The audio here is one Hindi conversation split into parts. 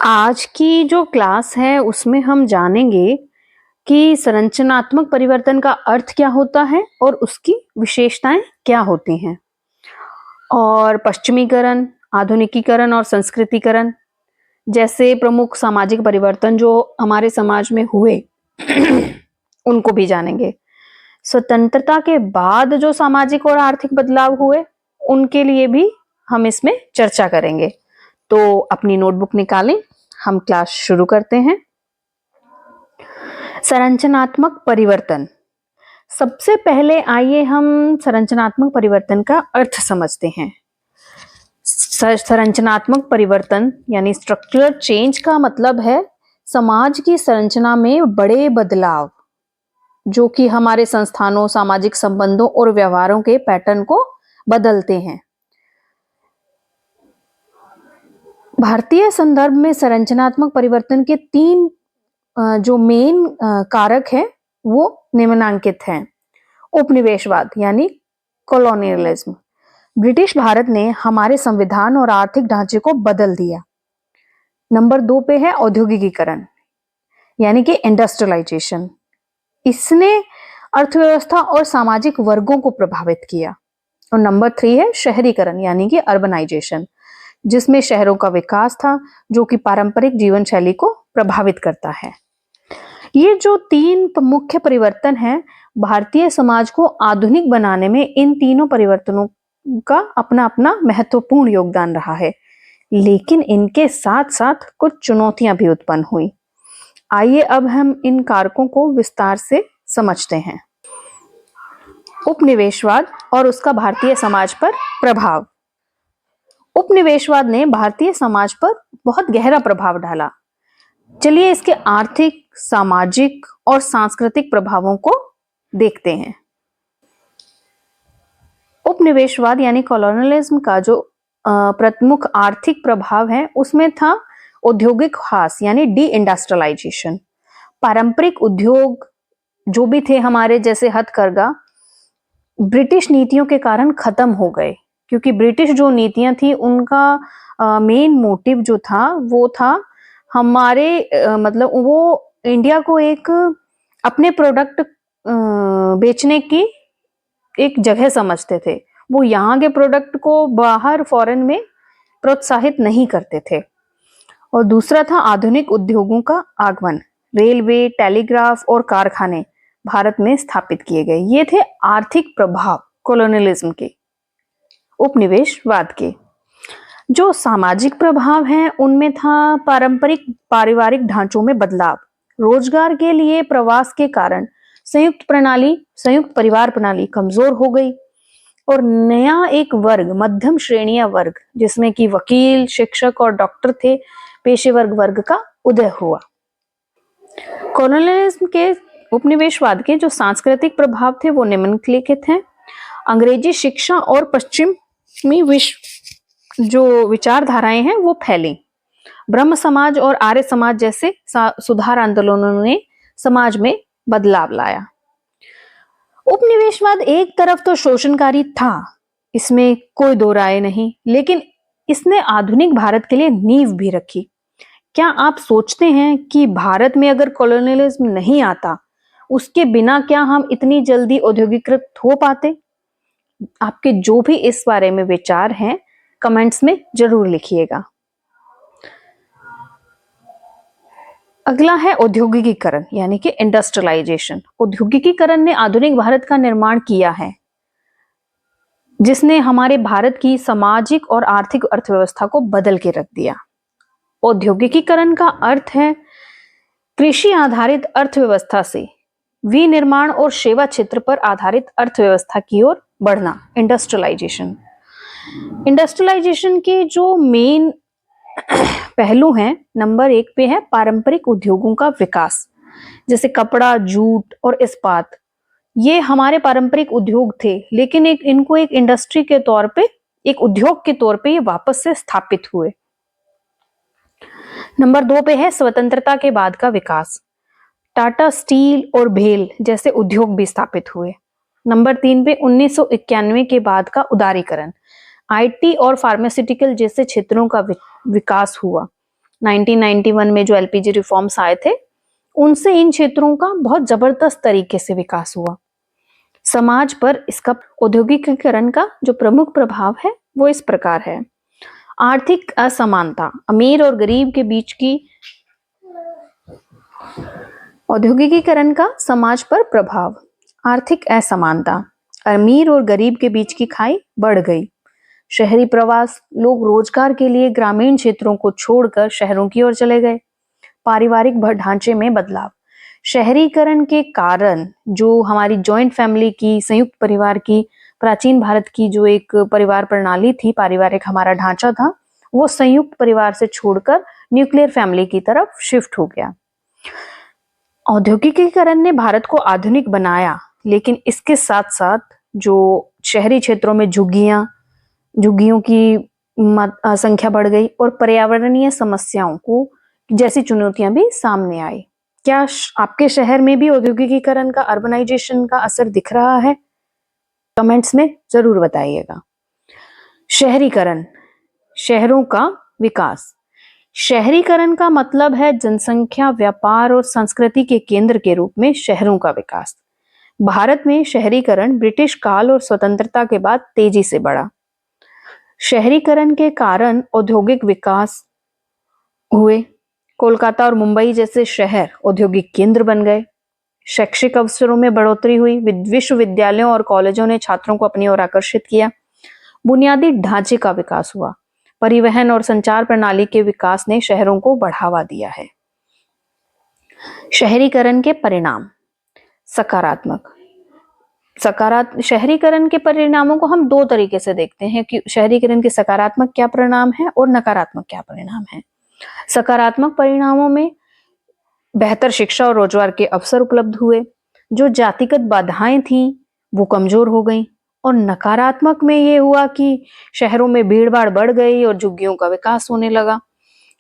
आज की जो क्लास है उसमें हम जानेंगे कि संरचनात्मक परिवर्तन का अर्थ क्या होता है और उसकी विशेषताएं क्या होती हैं और पश्चिमीकरण, आधुनिकीकरण और संस्कृतिकरण जैसे प्रमुख सामाजिक परिवर्तन जो हमारे समाज में हुए उनको भी जानेंगे। स्वतंत्रता के बाद जो सामाजिक और आर्थिक बदलाव हुए उनके लिए भी हम इसमें चर्चा करेंगे। तो अपनी नोटबुक निकालें, हम क्लास शुरू करते हैं। संरचनात्मक परिवर्तन। सबसे पहले आइए हम संरचनात्मक परिवर्तन का अर्थ समझते हैं। संरचनात्मक परिवर्तन यानी स्ट्रक्चरल चेंज का मतलब है समाज की संरचना में बड़े बदलाव जो कि हमारे संस्थानों, सामाजिक संबंधों और व्यवहारों के पैटर्न को बदलते हैं। भारतीय संदर्भ में संरचनात्मक परिवर्तन के तीन जो मेन कारक है वो निम्नलिखित हैं। उपनिवेशवाद यानी कॉलोनियलिज्म। ब्रिटिश भारत ने हमारे संविधान और आर्थिक ढांचे को बदल दिया। नंबर 2 पे है औद्योगिकीकरण यानी कि इंडस्ट्रियलाइजेशन। इसने अर्थव्यवस्था और सामाजिक वर्गों को प्रभावित किया। और नंबर 3 है शहरीकरण यानी कि अर्बनाइजेशन, जिसमें शहरों का विकास था जो कि पारंपरिक जीवन शैली को प्रभावित करता है। ये जो तीन मुख्य परिवर्तन हैं, भारतीय समाज को आधुनिक बनाने में इन तीनों परिवर्तनों का अपना अपना महत्वपूर्ण योगदान रहा है, लेकिन इनके साथ साथ कुछ चुनौतियां भी उत्पन्न हुई। आइए अब हम इन कारकों को विस्तार से समझते हैं। उपनिवेशवाद और उसका भारतीय समाज पर प्रभाव। उपनिवेशवाद ने भारतीय समाज पर बहुत गहरा प्रभाव डाला। चलिए इसके आर्थिक, सामाजिक और सांस्कृतिक प्रभावों को देखते हैं। उपनिवेशवाद यानी कॉलोनियलिज्म का जो प्रमुख आर्थिक प्रभाव है उसमें था औद्योगिक ह्रास यानी डी इंडस्ट्रियलाइजेशन। पारंपरिक उद्योग जो भी थे हमारे जैसे हथकरघा, ब्रिटिश नीतियों के कारण खत्म हो गए, क्योंकि ब्रिटिश जो नीतियां थी उनका मेन मोटिव जो था वो था हमारे मतलब वो इंडिया को एक अपने प्रोडक्ट बेचने की एक जगह समझते थे। वो यहाँ के प्रोडक्ट को बाहर फॉरेन में प्रोत्साहित नहीं करते थे। और दूसरा था आधुनिक उद्योगों का आगमन। रेलवे, टेलीग्राफ और कारखाने भारत में स्थापित किए गए। ये थे आर्थिक प्रभाव कॉलोनियलिज्म के, उपनिवेशवाद के। जो सामाजिक प्रभाव हैं उनमें था पारंपरिक पारिवारिक ढांचों में बदलाव। रोजगार के लिए प्रवास के कारण संयुक्त परिवार प्रणाली कमजोर हो गई और नया एक वर्ग, मध्यम श्रेणीय वर्ग, जिसमें कि वकील, शिक्षक और डॉक्टर थे, पेशेवर वर्ग का उदय हुआ। कॉलोनियलिज्म के, उपनिवेशवाद के जो सांस्कृतिक प्रभाव थे वो निम्नलिखित हैं। अंग्रेजी शिक्षा और पश्चिमी विश्व जो विचारधाराएं हैं वो फैली। ब्रह्म समाज और आर्य समाज जैसे सुधार आंदोलनों ने समाज में बदलाव लाया। उपनिवेशवाद एक तरफ तो शोषणकारी था, इसमें कोई दो राय नहीं, लेकिन इसने आधुनिक भारत के लिए नींव भी रखी। क्या आप सोचते हैं कि भारत में अगर कॉलोनियलिज्म नहीं आता, उसके बिना क्या हम इतनी जल्दी औद्योगिकृत हो पाते? आपके जो भी इस बारे में विचार हैं कमेंट्स में जरूर लिखिएगा। अगला है औद्योगिकीकरण यानी कि इंडस्ट्रियलाइजेशन। औद्योगिकीकरण ने आधुनिक भारत का निर्माण किया है, जिसने हमारे भारत की सामाजिक और आर्थिक अर्थव्यवस्था को बदल के रख दिया। औद्योगिकीकरण का अर्थ है कृषि आधारित अर्थव्यवस्था से विनिर्माण और सेवा क्षेत्र पर आधारित अर्थव्यवस्था की ओर बढ़ना, इंडस्ट्रियलाइजेशन। इंडस्ट्रियलाइजेशन के जो मेन पहलू हैं, नंबर 1 पे है पारंपरिक उद्योगों का विकास, जैसे कपड़ा, जूट और इस्पात। ये हमारे पारंपरिक उद्योग थे, लेकिन इनको एक इंडस्ट्री के तौर पे, एक उद्योग के तौर पे ये वापस से स्थापित हुए। नंबर 2 पे है स्वतंत्रता के बाद का विकास। टाटा स्टील और भेल जैसे उद्योग भी स्थापित हुए। नंबर 3 पे 1991 के बाद का उदारीकरण। आईटी और फार्मास्यूटिकल जैसे क्षेत्रों का विकास हुआ। 1991 में जो एलपीजी रिफॉर्म्स आए थे, उनसे इन क्षेत्रों का बहुत जबरदस्त तरीके से विकास हुआ। समाज पर इसका औद्योगिकीकरण का जो प्रमुख प्रभाव है वो इस प्रकार है। आर्थिक असमानता, अमीर और गरीब के बीच की औद्योगिकीकरण का समाज पर प्रभाव। आर्थिक असमानता, अमीर और गरीब के बीच की खाई बढ़ गई। शहरी प्रवास, लोग रोजगार के लिए ग्रामीण क्षेत्रों को छोड़कर शहरों की ओर चले गए। पारिवारिक ढांचे में बदलाव, शहरीकरण के कारण जो हमारी जॉइंट फैमिली की, संयुक्त परिवार की, प्राचीन भारत की जो एक परिवार प्रणाली थी, पारिवारिक हमारा ढांचा था, वो संयुक्त परिवार से छोड़कर न्यूक्लियर फैमिली की तरफ शिफ्ट हो गया। औद्योगिकीकरण ने भारत को आधुनिक बनाया, लेकिन इसके साथ साथ जो शहरी क्षेत्रों में झुग्गियों की संख्या बढ़ गई और पर्यावरणीय समस्याओं को जैसी चुनौतियां भी सामने आई। क्या आपके शहर में भी औद्योगिकीकरण का, अर्बनाइजेशन का असर दिख रहा है? कमेंट्स में जरूर बताइएगा। शहरीकरण, शहरों का विकास। शहरीकरण का मतलब है जनसंख्या, व्यापार और संस्कृति के केंद्र के रूप में शहरों का विकास। भारत में शहरीकरण ब्रिटिश काल और स्वतंत्रता के बाद तेजी से बढ़ा। शहरीकरण के कारण औद्योगिक विकास हुए। कोलकाता और मुंबई जैसे शहर औद्योगिक केंद्र बन गए। शैक्षिक अवसरों में बढ़ोतरी हुई। विश्वविद्यालयों और कॉलेजों ने छात्रों को अपनी ओर आकर्षित किया। बुनियादी ढांचे का विकास हुआ। परिवहन और संचार प्रणाली के विकास ने शहरों को बढ़ावा दिया है। शहरीकरण के परिणाम, सकारात्मक। शहरीकरण के परिणामों को हम दो तरीके से देखते हैं कि शहरीकरण के सकारात्मक क्या परिणाम है और नकारात्मक क्या परिणाम है। सकारात्मक परिणामों में बेहतर शिक्षा और रोजगार के अवसर उपलब्ध हुए। जो जातिगत बाधाएं थीं वो कमजोर हो गईं। और नकारात्मक में ये हुआ कि शहरों में भीड़-भाड़ बढ़ गई और झुग्गियों का विकास होने लगा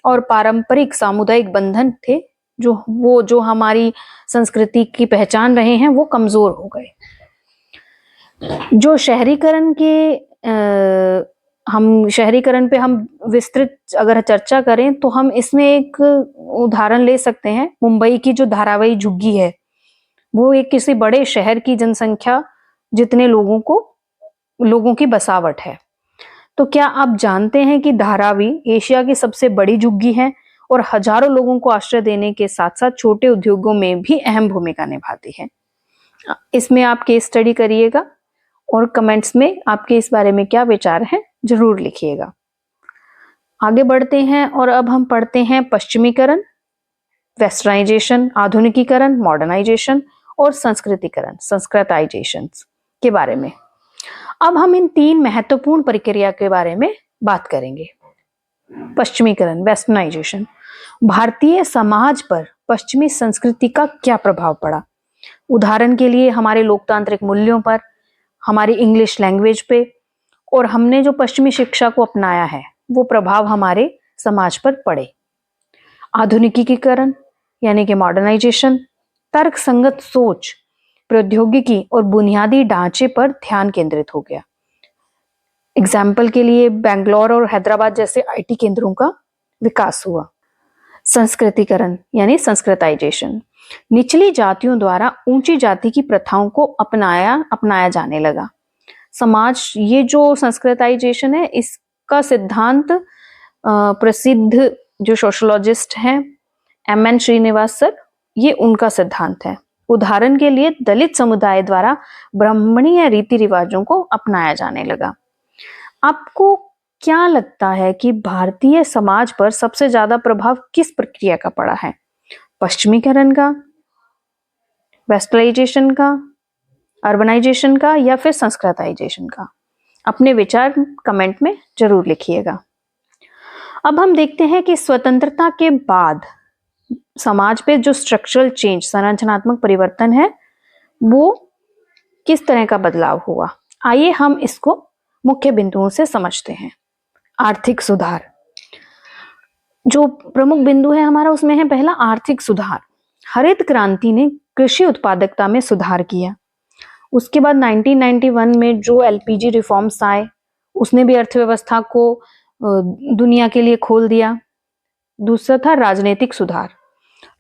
और पारंपरिक सामुदायिक बंधन थे जो हमारी संस्कृति की पहचान रहे हैं वो कमजोर हो गए। जो शहरीकरण पे हम विस्तृत अगर चर्चा करें तो हम इसमें एक उदाहरण ले सकते हैं। मुंबई की जो धारावी झुग्गी है वो एक किसी बड़े शहर की जनसंख्या जितने लोगों की बसावट है। तो क्या आप जानते हैं कि धारावी एशिया की सबसे बड़ी झुग्गी है और हजारों लोगों को आश्रय देने के साथ साथ छोटे उद्योगों में भी अहम भूमिका निभाती है। इसमें आप केस स्टडी करिएगा और कमेंट्स में आपके इस बारे में क्या विचार हैं जरूर लिखिएगा। आगे बढ़ते हैं और अब हम पढ़ते हैं पश्चिमीकरण, वेस्टर्नाइजेशन, आधुनिकीकरण, मॉडर्नाइजेशन और संस्कृतिकरण, संस्कृताइजेशन के बारे में। अब हम इन तीन महत्वपूर्ण प्रक्रिया के बारे में बात करेंगे। पश्चिमीकरण, वेस्टर्नाइजेशन। भारतीय समाज पर पश्चिमी संस्कृति का क्या प्रभाव पड़ा? उदाहरण के लिए हमारे लोकतांत्रिक मूल्यों पर, हमारी इंग्लिश लैंग्वेज पे, और हमने जो पश्चिमी शिक्षा को अपनाया है वो प्रभाव हमारे समाज पर पड़े। आधुनिकीकरण यानी कि मॉडर्नाइजेशन, तर्क संगत सोच, प्रौद्योगिकी और बुनियादी ढांचे पर ध्यान केंद्रित हो गया। एग्जाम्पल के लिए बेंगलोर और हैदराबाद जैसे आईटी केंद्रों का विकास हुआ। संस्कृतिकरण यानी संस्कृताइजेशन, निचली जातियों द्वारा ऊंची जाति की प्रथाओं को अपनाया जाने लगा। समाज, ये जो संस्कृताइजेशन है इसका सिद्धांत प्रसिद्ध जो सोशोलॉजिस्ट हैं एम.एन. श्रीनिवास सर, ये उनका सिद्धांत है। उदाहरण के लिए दलित समुदाय द्वारा ब्राह्मणीय रीति रिवाजों को अपनाया जाने लगा। आपको क्या लगता है कि भारतीय समाज पर सबसे ज्यादा प्रभाव किस प्रक्रिया का पड़ा है? पश्चिमीकरण का, वेस्टर्नाइजेशन का, अर्बनाइजेशन का या फिर संस्कृताइजेशन का? अपने विचार कमेंट में जरूर लिखिएगा। अब हम देखते हैं कि स्वतंत्रता के बाद समाज पे जो स्ट्रक्चरल चेंज, संरचनात्मक परिवर्तन है, वो किस तरह का बदलाव हुआ। आइए हम इसको मुख्य बिंदुओं से समझते हैं। आर्थिक सुधार, जो प्रमुख बिंदु है हमारा उसमें है पहला आर्थिक सुधार। हरित क्रांति ने कृषि उत्पादकता में सुधार किया। उसके बाद 1991 में जो एलपीजी रिफॉर्म्स आए उसने भी अर्थव्यवस्था को दुनिया के लिए खोल दिया। दूसरा था राजनीतिक सुधार।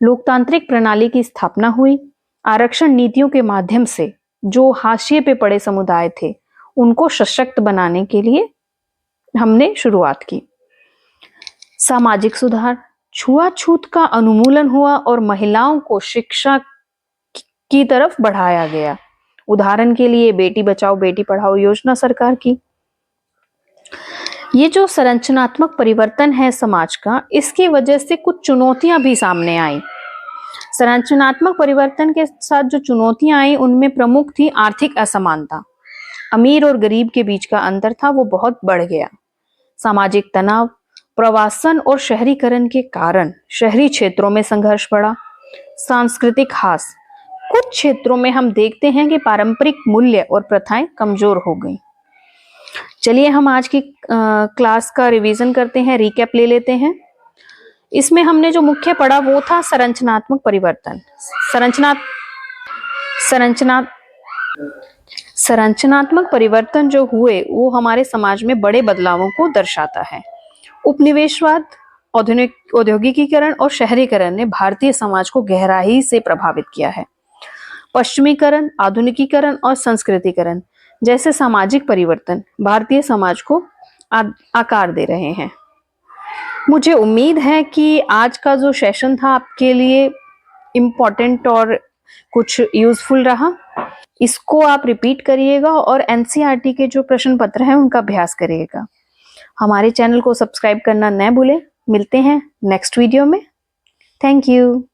लोकतांत्रिक प्रणाली की स्थापना हुई। आरक्षण नीतियों के माध्यम से जो हाशिए पे पड़े समुदाय थे उनको सशक्त बनाने के लिए हमने शुरुआत की। सामाजिक सुधार, छुआछूत का उन्मूलन हुआ और महिलाओं को शिक्षा की तरफ बढ़ाया गया। उदाहरण के लिए बेटी बचाओ बेटी पढ़ाओ योजना सरकार की। ये जो संरचनात्मक परिवर्तन है समाज का, इसकी वजह से कुछ चुनौतियां भी सामने आई। संरचनात्मक परिवर्तन के साथ जो चुनौतियां आई उनमें प्रमुख थी आर्थिक असमानता। अमीर और गरीब के बीच का अंतर था वो बहुत बढ़ गया। सामाजिक तनाव, प्रवासन और शहरीकरण के कारण शहरी क्षेत्रों में संघर्ष बढ़ा। सांस्कृतिक ह्रास, कुछ क्षेत्रों में हम देखते हैं कि पारंपरिक मूल्य और प्रथाएं कमजोर हो गई। चलिए हम आज की क्लास का रिवीजन करते हैं, रिकैप ले लेते हैं। इसमें हमने जो मुख्य पढ़ा वो था संरचनात्मक परिवर्तन। संरचनात्मक परिवर्तन जो हुए वो हमारे समाज में बड़े बदलावों को दर्शाता है। उपनिवेशवाद, औद्योगिकीकरण और शहरीकरण ने भारतीय समाज को गहराई से प्रभावित किया है। पश्चिमीकरण, आधुनिकीकरण और संस्कृतिकरण जैसे सामाजिक परिवर्तन भारतीय समाज को आकार दे रहे हैं। मुझे उम्मीद है कि आज का जो सेशन था आपके लिए इम्पोर्टेंट और कुछ यूजफुल रहा। इसको आप रिपीट करिएगा और एनसीईआरटी के जो प्रश्न पत्र हैं उनका अभ्यास करिएगा। हमारे चैनल को सब्सक्राइब करना न भूलें। मिलते हैं नेक्स्ट वीडियो में। Thank you.